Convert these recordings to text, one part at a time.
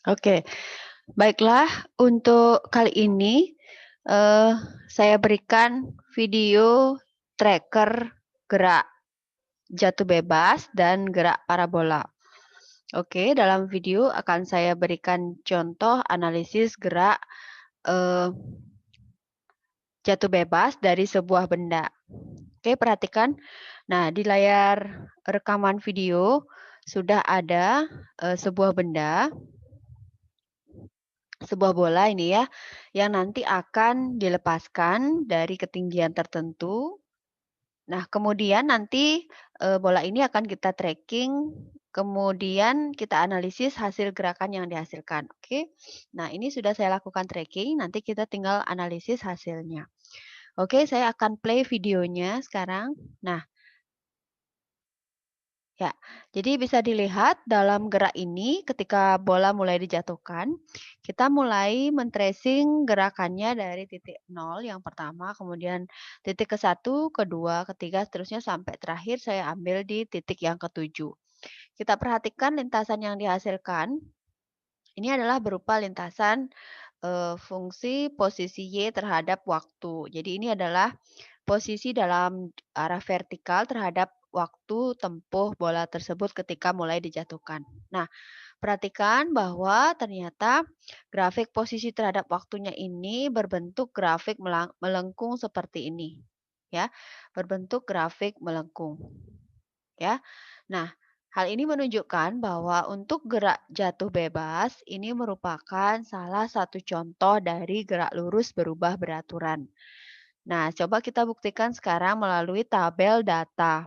Oke, baiklah untuk kali ini saya berikan video tracker gerak jatuh bebas dan gerak parabola. Oke, dalam video akan saya berikan contoh analisis gerak jatuh bebas dari sebuah benda. Oke, perhatikan. Nah, di layar rekaman video sudah ada sebuah benda, sebuah bola ini ya, yang nanti akan dilepaskan dari ketinggian tertentu. Nah, kemudian nanti bola ini akan kita tracking, kemudian kita analisis hasil gerakan yang dihasilkan. Oke, nah ini sudah saya lakukan tracking, nanti kita tinggal analisis hasilnya. Oke, saya akan play videonya sekarang. Nah, ya, jadi bisa dilihat dalam gerak ini ketika bola mulai dijatuhkan, kita mulai men-tracing gerakannya dari titik 0 yang pertama, kemudian titik ke-1, kedua, ketiga, seterusnya sampai terakhir saya ambil di titik yang ke-7. Kita perhatikan lintasan yang dihasilkan, ini adalah berupa lintasan fungsi posisi Y terhadap waktu. Jadi ini adalah posisi dalam arah vertikal terhadap waktu tempuh bola tersebut ketika mulai dijatuhkan. Nah, perhatikan bahwa ternyata grafik posisi terhadap waktunya ini berbentuk grafik melengkung seperti ini. Ya, berbentuk grafik melengkung. Ya. Nah, hal ini menunjukkan bahwa untuk gerak jatuh bebas ini merupakan salah satu contoh dari gerak lurus berubah beraturan. Nah, coba kita buktikan sekarang melalui tabel data.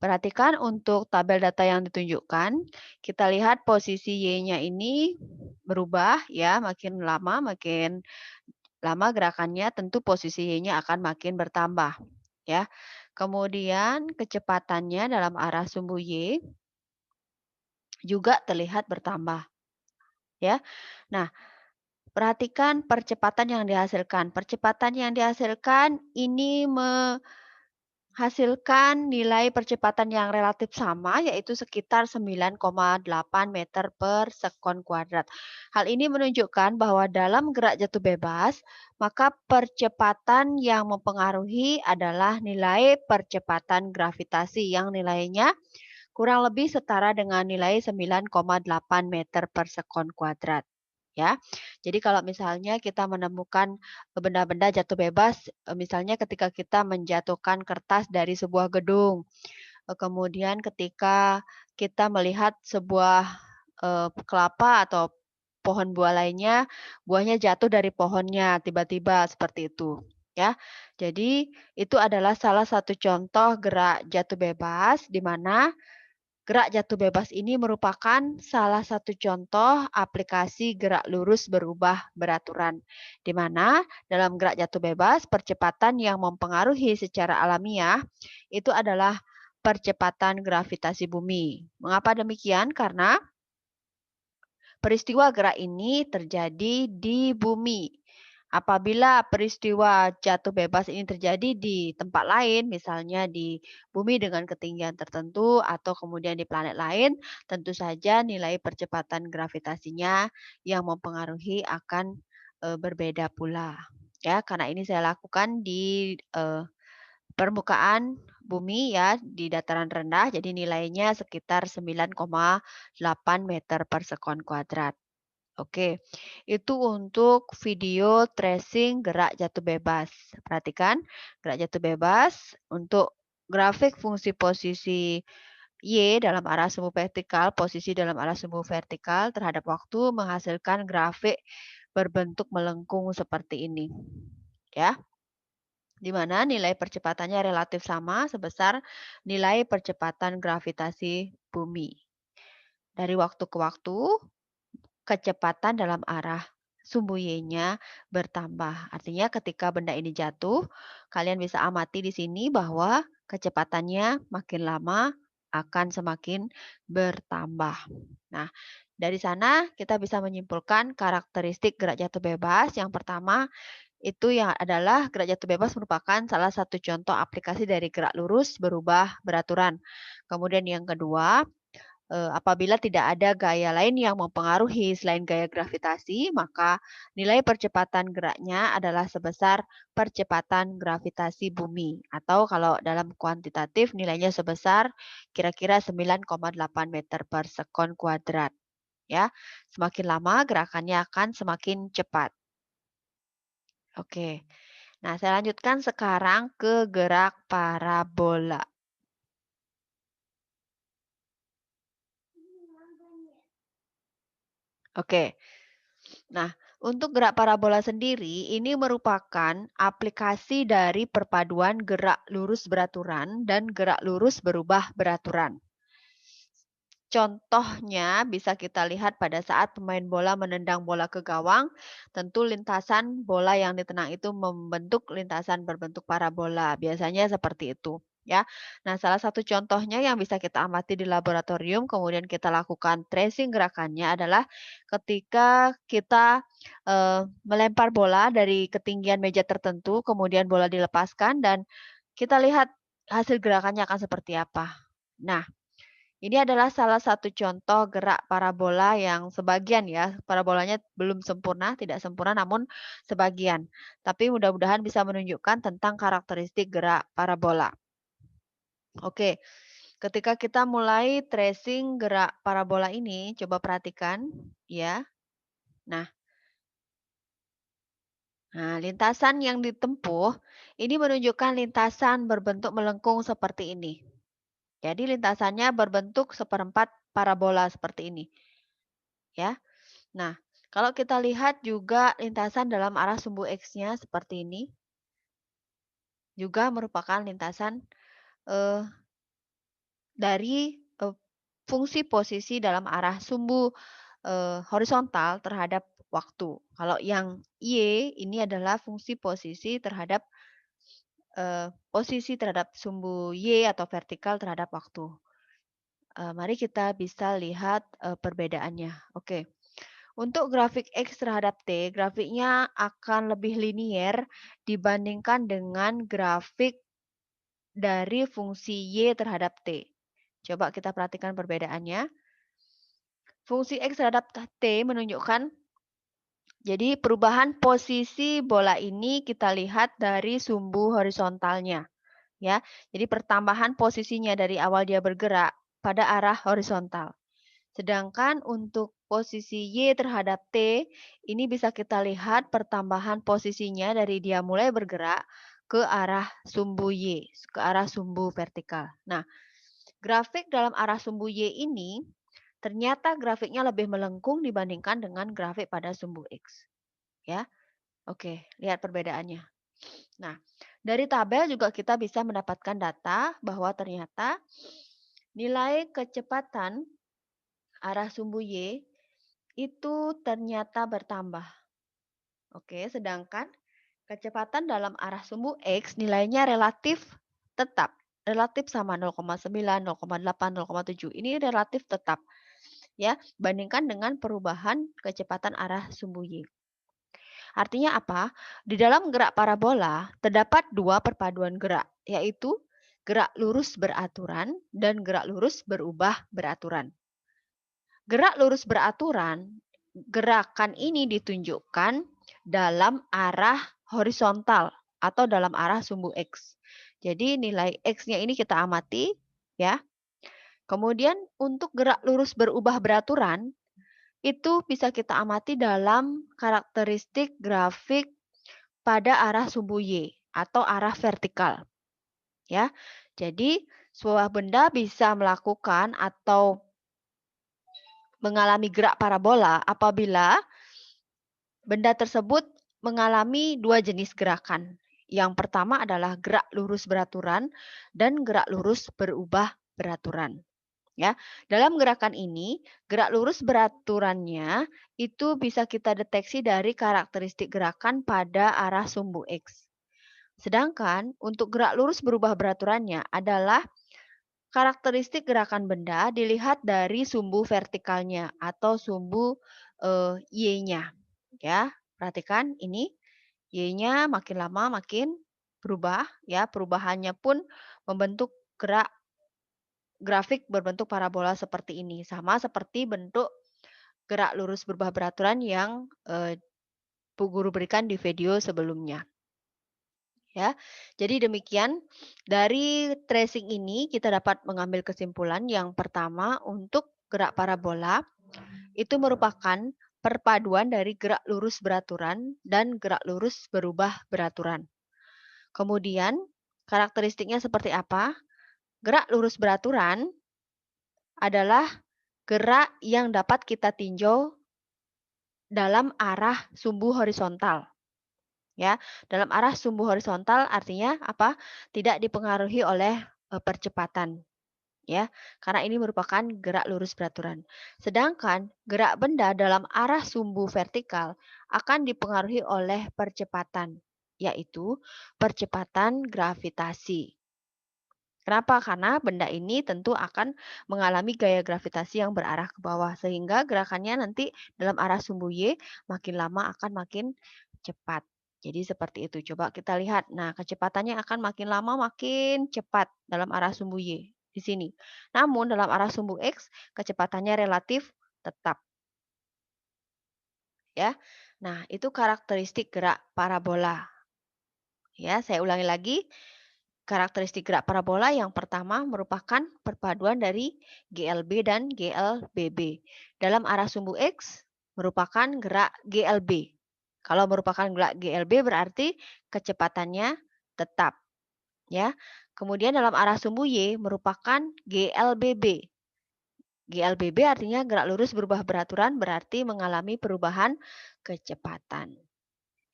Perhatikan untuk tabel data yang ditunjukkan, kita lihat posisi Y-nya ini berubah ya, makin lama gerakannya tentu posisi Y-nya akan makin bertambah ya. Kemudian kecepatannya dalam arah sumbu Y juga terlihat bertambah ya. Nah, perhatikan percepatan yang dihasilkan. Percepatan yang dihasilkan ini menghasilkan nilai percepatan yang relatif sama, yaitu sekitar 9,8 meter per sekon kuadrat. Hal ini menunjukkan bahwa dalam gerak jatuh bebas, maka percepatan yang mempengaruhi adalah nilai percepatan gravitasi yang nilainya kurang lebih setara dengan nilai 9,8 meter per sekon kuadrat. Ya, jadi kalau misalnya kita menemukan benda-benda jatuh bebas, misalnya ketika kita menjatuhkan kertas dari sebuah gedung, kemudian ketika kita melihat sebuah kelapa atau pohon buah lainnya, buahnya jatuh dari pohonnya tiba-tiba seperti itu. Ya, jadi itu adalah salah satu contoh gerak jatuh bebas di mana gerak jatuh bebas ini merupakan salah satu contoh aplikasi gerak lurus berubah beraturan, di mana dalam gerak jatuh bebas, percepatan yang mempengaruhi secara alamiah itu adalah percepatan gravitasi bumi. Mengapa demikian? Karena peristiwa gerak ini terjadi di bumi. Apabila peristiwa jatuh bebas ini terjadi di tempat lain, misalnya di bumi dengan ketinggian tertentu atau kemudian di planet lain, tentu saja nilai percepatan gravitasinya yang mempengaruhi akan berbeda pula. Ya, karena ini saya lakukan di permukaan bumi ya di dataran rendah, jadi nilainya sekitar 9,8 meter per sekon kuadrat. Oke, itu untuk video tracing gerak jatuh bebas. Perhatikan, gerak jatuh bebas untuk grafik fungsi posisi Y dalam arah sumbu vertikal, posisi dalam arah sumbu vertikal terhadap waktu menghasilkan grafik berbentuk melengkung seperti ini. Ya, di mana nilai percepatannya relatif sama sebesar nilai percepatan gravitasi bumi. Dari waktu ke waktu, kecepatan dalam arah sumbu Y-nya bertambah. Artinya ketika benda ini jatuh, kalian bisa amati di sini bahwa kecepatannya makin lama akan semakin bertambah. Nah, dari sana kita bisa menyimpulkan karakteristik gerak jatuh bebas. Yang pertama, Itu yang adalah gerak jatuh bebas merupakan salah satu contoh aplikasi dari gerak lurus berubah beraturan. Kemudian yang kedua, apabila tidak ada gaya lain yang mempengaruhi selain gaya gravitasi, maka nilai percepatan geraknya adalah sebesar percepatan gravitasi bumi. Atau kalau dalam kuantitatif nilainya sebesar kira-kira 9,8 meter per sekon kuadrat. Ya, semakin lama gerakannya akan semakin cepat. Oke. Nah, saya lanjutkan sekarang ke gerak parabola. Oke. Nah, untuk gerak parabola sendiri ini merupakan aplikasi dari perpaduan gerak lurus beraturan dan gerak lurus berubah beraturan. Contohnya bisa kita lihat pada saat pemain bola menendang bola ke gawang, tentu lintasan bola yang ditenang itu membentuk lintasan berbentuk parabola. Biasanya seperti itu, ya. Nah, salah satu contohnya yang bisa kita amati di laboratorium, kemudian kita lakukan tracing gerakannya adalah ketika kita melempar bola dari ketinggian meja tertentu, kemudian bola dilepaskan dan kita lihat hasil gerakannya akan seperti apa. Nah, ini adalah salah satu contoh gerak parabola yang sebagian ya, parabolanya belum sempurna, tidak sempurna namun sebagian. Tapi mudah-mudahan bisa menunjukkan tentang karakteristik gerak parabola. Oke, ketika kita mulai tracing gerak parabola ini, coba perhatikan ya. Nah, lintasan yang ditempuh ini menunjukkan lintasan berbentuk melengkung seperti ini. Jadi lintasannya berbentuk seperempat parabola seperti ini, ya. Nah, kalau kita lihat juga lintasan dalam arah sumbu X-nya seperti ini, juga merupakan lintasan eh, dari fungsi posisi dalam arah sumbu horizontal terhadap waktu. Kalau yang Y ini adalah fungsi posisi terhadap posisi terhadap sumbu Y atau vertikal terhadap waktu. Mari kita bisa lihat perbedaannya. Oke. Untuk grafik X terhadap T, grafiknya akan lebih linier dibandingkan dengan grafik dari fungsi Y terhadap T. Coba kita perhatikan perbedaannya. Fungsi X terhadap T menunjukkan, jadi perubahan posisi bola ini kita lihat dari sumbu horizontalnya. Ya, jadi pertambahan posisinya dari awal dia bergerak pada arah horizontal. Sedangkan untuk posisi Y terhadap T, ini bisa kita lihat pertambahan posisinya dari dia mulai bergerak ke arah sumbu Y, ke arah sumbu vertikal. Nah, grafik dalam arah sumbu Y ini ternyata grafiknya lebih melengkung dibandingkan dengan grafik pada sumbu X. Ya, oke, lihat perbedaannya. Nah, dari tabel juga kita bisa mendapatkan data bahwa ternyata nilai kecepatan arah sumbu Y itu ternyata bertambah. Oke, sedangkan kecepatan dalam arah sumbu X nilainya relatif tetap. Relatif sama 0,9, 0,8, 0,7. Ini relatif tetap. Ya, bandingkan dengan perubahan kecepatan arah sumbu Y. Artinya apa? Di dalam gerak parabola terdapat dua perpaduan gerak, yaitu gerak lurus beraturan dan gerak lurus berubah beraturan. Gerak lurus beraturan, gerakan ini ditunjukkan dalam arah horizontal atau dalam arah sumbu X. Jadi nilai X-nya ini kita amati ya. Kemudian untuk gerak lurus berubah beraturan itu bisa kita amati dalam karakteristik grafik pada arah sumbu Y atau arah vertikal. Ya. Jadi sebuah benda bisa melakukan atau mengalami gerak parabola apabila benda tersebut mengalami dua jenis gerakan. Yang pertama adalah gerak lurus beraturan dan gerak lurus berubah beraturan. Ya, dalam gerakan ini, gerak lurus beraturannya itu bisa kita deteksi dari karakteristik gerakan pada arah sumbu X. Sedangkan untuk gerak lurus berubah beraturannya adalah karakteristik gerakan benda dilihat dari sumbu vertikalnya atau sumbu Y-nya. Ya, perhatikan ini. Y-nya makin lama makin berubah ya, perubahannya pun membentuk gerak grafik berbentuk parabola seperti ini, sama seperti bentuk gerak lurus berubah beraturan yang, Bu Guru berikan di video sebelumnya, ya. Jadi demikian, dari tracing ini kita dapat mengambil kesimpulan yang pertama untuk gerak parabola, itu merupakan perpaduan dari gerak lurus beraturan dan gerak lurus berubah beraturan. Kemudian karakteristiknya seperti apa? Gerak lurus beraturan adalah gerak yang dapat kita tinjau dalam arah sumbu horizontal, ya. Dalam arah sumbu horizontal artinya apa? Tidak dipengaruhi oleh, percepatan, ya, karena ini merupakan gerak lurus beraturan. Sedangkan gerak benda dalam arah sumbu vertikal akan dipengaruhi oleh percepatan, yaitu percepatan gravitasi. Kenapa? Karena benda ini tentu akan mengalami gaya gravitasi yang berarah ke bawah, sehingga gerakannya nanti dalam arah sumbu Y makin lama akan makin cepat. Jadi seperti itu. Coba kita lihat. Nah, kecepatannya akan makin lama makin cepat dalam arah sumbu Y di sini. Namun dalam arah sumbu X kecepatannya relatif tetap, ya. Nah, itu karakteristik gerak parabola. Ya, saya ulangi lagi. Karakteristik gerak parabola yang pertama merupakan perpaduan dari GLB dan GLBB. Dalam arah sumbu X merupakan gerak GLB. Kalau merupakan gerak GLB berarti kecepatannya tetap, ya. Kemudian dalam arah sumbu Y merupakan GLBB. GLBB artinya gerak lurus berubah beraturan berarti mengalami perubahan kecepatan.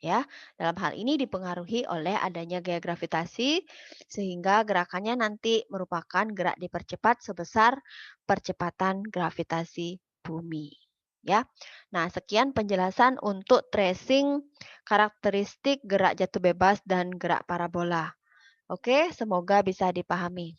Ya, dalam hal ini dipengaruhi oleh adanya gaya gravitasi sehingga gerakannya nanti merupakan gerak dipercepat sebesar percepatan gravitasi bumi. Ya. Nah, sekian penjelasan untuk tracing karakteristik gerak jatuh bebas dan gerak parabola. Oke, semoga bisa dipahami.